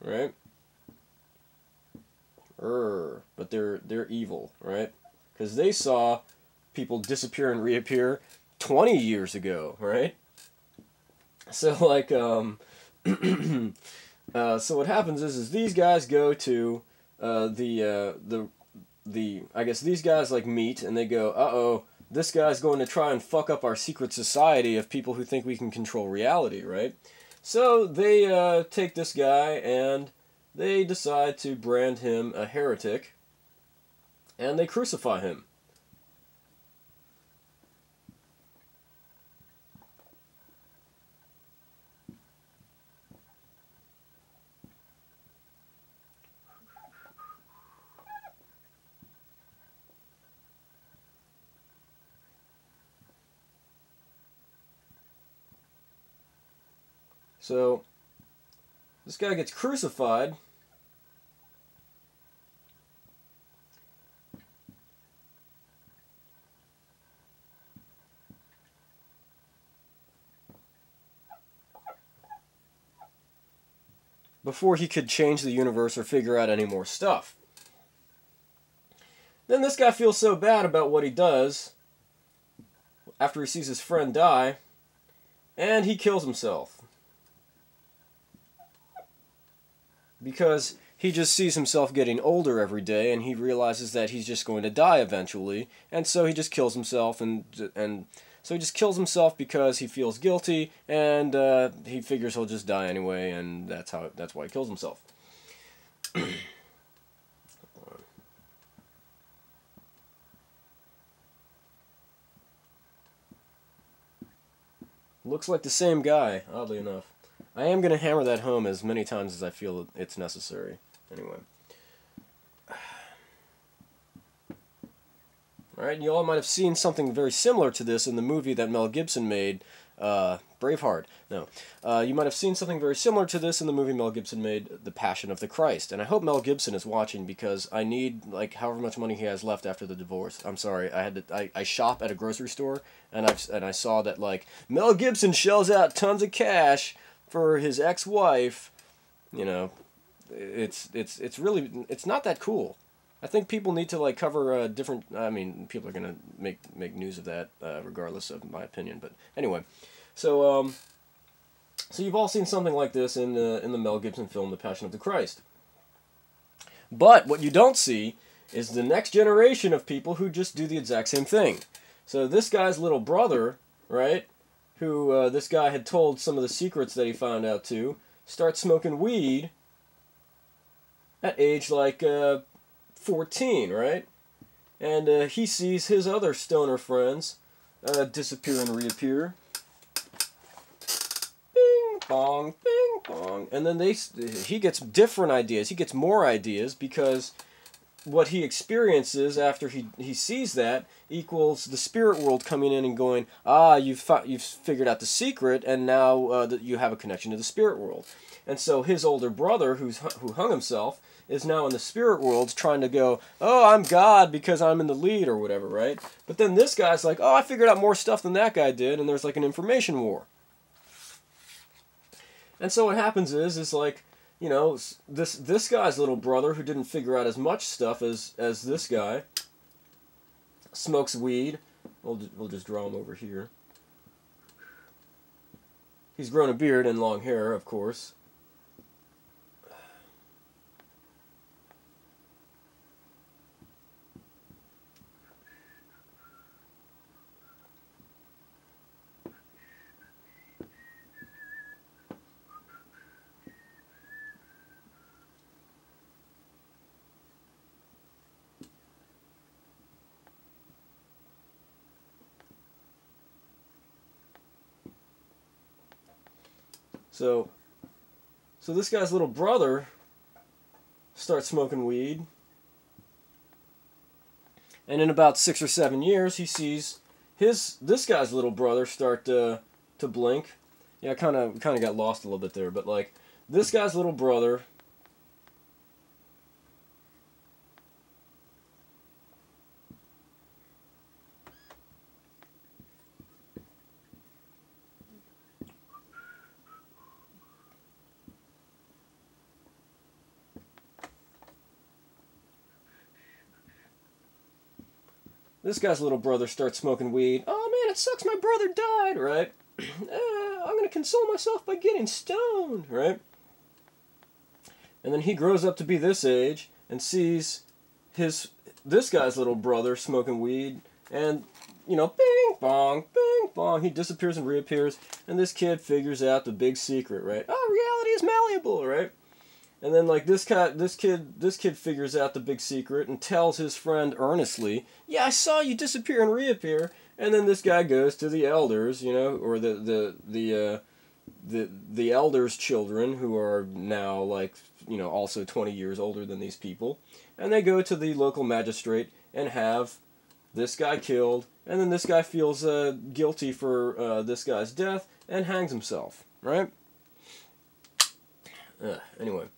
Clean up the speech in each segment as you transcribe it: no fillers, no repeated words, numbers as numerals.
right? But they're evil, right? Because they saw people disappear and reappear 20 years ago, right? So like so what happens is these guys go to the I guess these guys like meet and they go, uh-oh, this guy's going to try and fuck up our secret society of people who think we can control reality, right? So they take this guy and they decide to brand him a heretic and they crucify him. So this guy gets crucified. Before he could change the universe or figure out any more stuff. Then this guy feels so bad about what he does after he sees his friend die, and he kills himself. Because he just sees himself getting older every day, and he realizes that he's just going to die eventually, and so he just kills himself, and so he just kills himself because he feels guilty, and he figures he'll just die anyway, and that's why he kills himself. Looks like the same guy, oddly enough. I am going to hammer that home as many times as I feel it's necessary. Anyway. Alright, you all might have seen something very similar to this in the movie that Mel Gibson made, Braveheart. No. You might have seen something very similar to this in the movie Mel Gibson made, The Passion of the Christ. And I hope Mel Gibson is watching because I need, like, however much money he has left after the divorce. I'm sorry, I shop at a grocery store, and I saw that, like, Mel Gibson shells out tons of cash for his ex-wife. You know, it's really, it's not that cool. I think people need to like cover different. I mean, people are gonna make news of that regardless of my opinion. But anyway, so so you've all seen something like this in the Mel Gibson film The Passion of the Christ. But what you don't see is the next generation of people who just do the exact same thing. So this guy's little brother, right, who this guy had told some of the secrets that he found out to, starts smoking weed at age like 14, right? And he sees his other stoner friends disappear and reappear. Bing bong, bing bong, and then he gets different ideas. He gets more ideas because what he experiences after he sees that equals the spirit world coming in and going, you've figured out the secret, and now that you have a connection to the spirit world. And so his older brother, who hung himself, is now in the spirit world trying to go, oh, I'm God because I'm in the lead or whatever, right? But then this guy's like, oh, I figured out more stuff than that guy did, and there's like an information war. And so what happens is like, you know, this guy's little brother who didn't figure out as much stuff as this guy smokes weed. We'll just draw him over here. He's grown a beard and long hair, of course. So this guy's little brother starts smoking weed, and in about 6 or 7 years, he sees this guy's little brother start to blink. Yeah, kind of got lost a little bit there, but like this guy's little brother. this guy's little brother starts smoking weed. Oh man, it sucks my brother died, right? I'm gonna console myself by getting stoned, right? And then he grows up to be this age and sees this guy's little brother smoking weed, and bing bong, he disappears and reappears, and this kid figures out the big secret, right? Oh, reality is malleable, right? And then like this kid figures out the big secret and tells his friend earnestly, "Yeah, I saw you disappear and reappear." And then this guy goes to the elders, or the elders' children, who are now like also 20 years older than these people, and they go to the local magistrate and have this guy killed, and then this guy feels guilty for this guy's death and hangs himself, right? Anyway.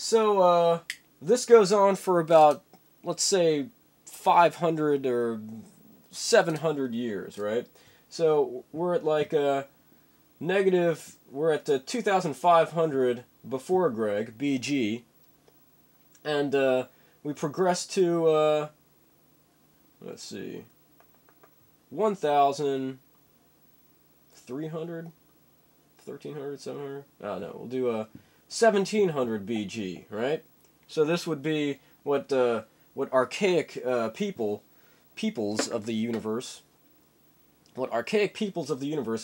So, this goes on for about, let's say, 500 or 700 years, right? So, we're at like we're at 2,500 before Greg, BG, and we progress to, let's see, 1,300, 1,300, 700, I don't know, we'll do 1700 BG, right? So this would be what archaic peoples of the universe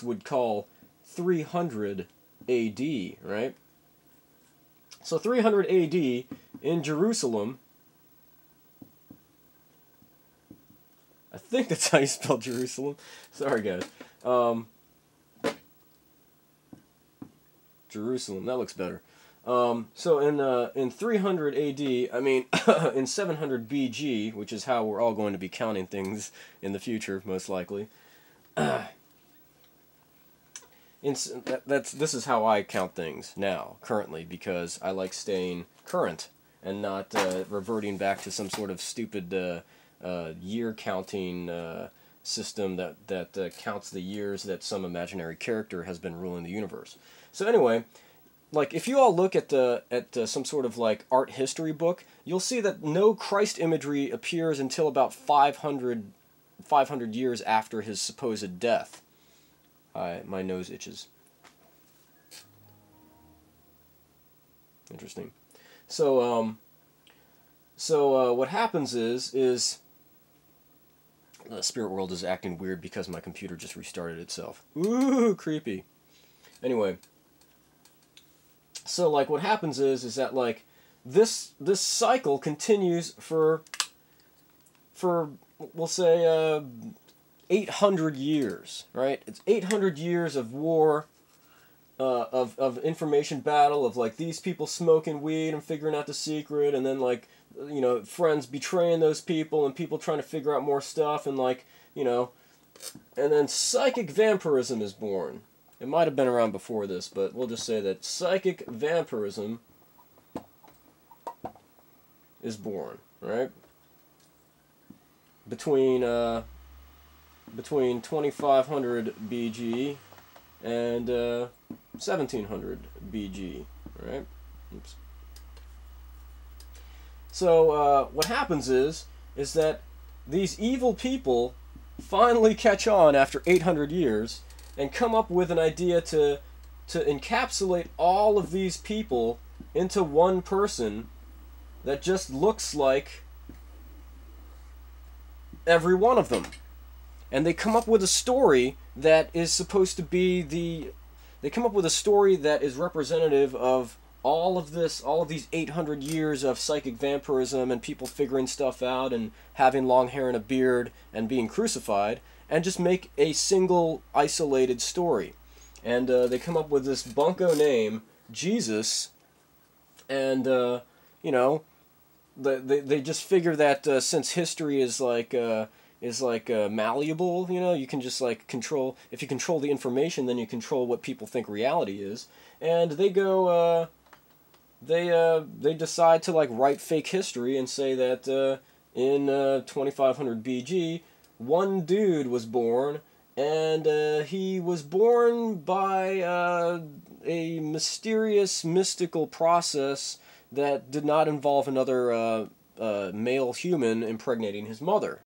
would call 300 AD, right? So 300 AD in Jerusalem. I think that's how you spell Jerusalem. Sorry, guys. Jerusalem, that looks better. So in 300 AD, I mean, in 700 BG, which is how we're all going to be counting things in the future, most likely. This is how I count things now, currently, because I like staying current and not reverting back to some sort of stupid year counting system that counts the years that some imaginary character has been ruling the universe. So anyway, like if you all look at some sort of like art history book, you'll see that no Christ imagery appears until about 500 years after his supposed death. My nose itches. Interesting. So what happens is the spirit world is acting weird because my computer just restarted itself. Ooh, creepy. Anyway. So like what happens is that like this cycle continues for we'll say 800 years, right? It's 800 years of war, of information battle, of like these people smoking weed and figuring out the secret, and then like friends betraying those people and people trying to figure out more stuff, and like and then psychic vampirism is born. It might have been around before this, but we'll just say that psychic vampirism is born, right? Between 2500 BG and 1700 BG, right? Oops. So what happens is that these evil people finally catch on after 800 years and come up with an idea to encapsulate all of these people into one person that just looks like every one of them. And they come up with a story that is supposed to be they come up with a story that is representative of all of these 800 years of psychic vampirism and people figuring stuff out and having long hair and a beard and being crucified, and just make a single isolated story. And they come up with this bunko name, Jesus, and they just figure that since history is malleable, you can just like control. If you control the information, then you control what people think reality is. And they go, they decide to like write fake history and say that in 2500 BG, one dude was born, and he was born by a mysterious, mystical process that did not involve another male human impregnating his mother.